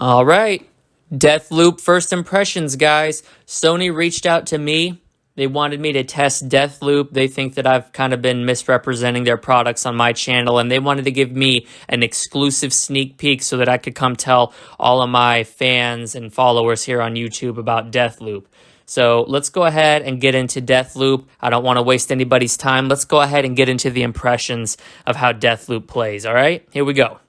All right. Deathloop first impressions, guys. Sony reached out to me. They wanted me to test Deathloop. They think that I've kind of been misrepresenting their products on my channel, and they wanted to give me an exclusive sneak peek so that I could come tell all of my fans and followers here on YouTube about Deathloop. So let's go ahead and get into Deathloop. I don't want to waste anybody's time. Let's go ahead and get into the impressions of how Deathloop plays, all right? Here we go.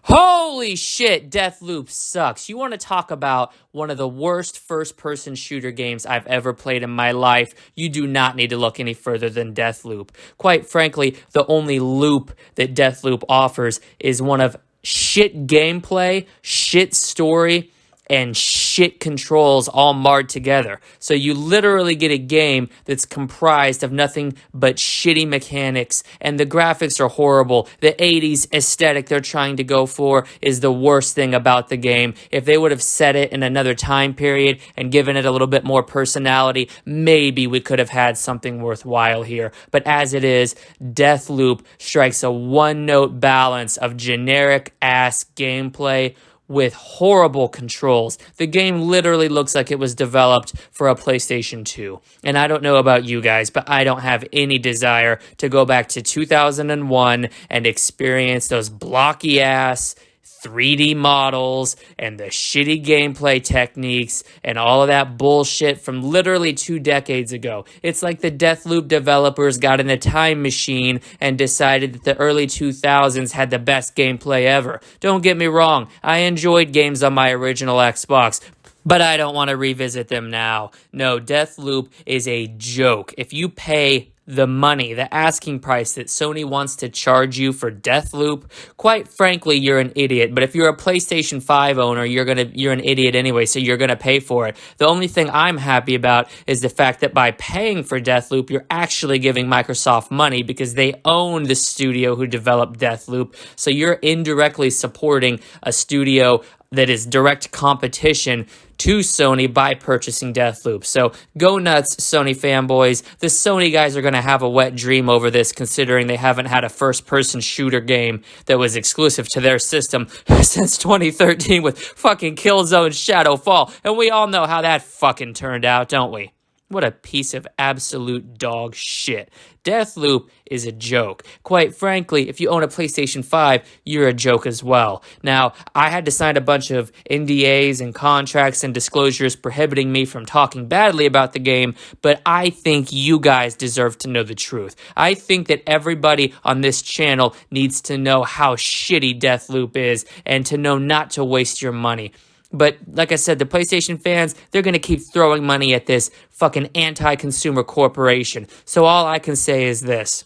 Holy shit, Deathloop sucks. You want to talk about one of the worst first-person shooter games I've ever played in my life? You do not need to look any further than Deathloop. Quite frankly, the only loop that Deathloop offers is one of shit gameplay, shit story, and shit controls all marred together. So you literally get a game that's comprised of nothing but shitty mechanics, and the graphics are horrible. The 80s aesthetic they're trying to go for is the worst thing about the game. If they would have set it in another time period and given it a little bit more personality, maybe we could have had something worthwhile here. But as it is, Deathloop strikes a one-note balance of generic-ass gameplay with horrible controls. The game literally looks like it was developed for a PlayStation 2. And I don't know about you guys, but I don't have any desire to go back to 2001 and experience those blocky-ass 3D models and the shitty gameplay techniques and all of that bullshit from literally 2 decades ago. It's like the Deathloop developers got in a time machine and decided that the early 2000s had the best gameplay ever. Don't get me wrong, I enjoyed games on my original Xbox, but I don't want to revisit them now. No, Deathloop is a joke. If you pay the money, the asking price that Sony wants to charge you for Deathloop, quite frankly, you're an idiot. But if you're a PlayStation 5 owner, you're an idiot anyway, so you're gonna pay for it. The only thing I'm happy about is the fact that by paying for Deathloop, you're actually giving Microsoft money because they own the studio who developed Deathloop. So you're indirectly supporting a studio that is direct competition to Sony by purchasing Deathloop. So go nuts, Sony fanboys. The Sony guys are going to have a wet dream over this, considering they haven't had a first-person shooter game that was exclusive to their system since 2013 with fucking Killzone Shadowfall. And we all know how that fucking turned out, don't we? What a piece of absolute dog shit. Deathloop is a joke. Quite frankly, if you own a PlayStation 5, you're a joke as well. Now, I had to sign a bunch of NDAs and contracts and disclosures prohibiting me from talking badly about the game, but I think you guys deserve to know the truth. I think that everybody on this channel needs to know how shitty Deathloop is and to know not to waste your money. But like I said, the PlayStation fans, they're going to keep throwing money at this fucking anti-consumer corporation. So all I can say is this.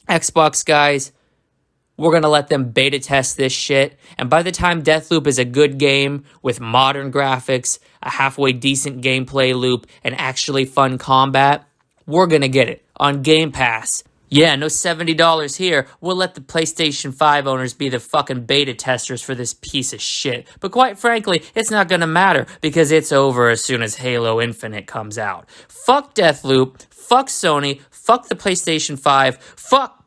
Xbox guys, we're going to let them beta test this shit. And by the time Deathloop is a good game with modern graphics, a halfway decent gameplay loop, and actually fun combat, we're going to get it on Game Pass. Yeah, no $70 here. We'll let the PlayStation 5 owners be the fucking beta testers for this piece of shit. But quite frankly, it's not gonna matter because it's over as soon as Halo Infinite comes out. Fuck Deathloop, fuck Sony, fuck the PlayStation 5, fuck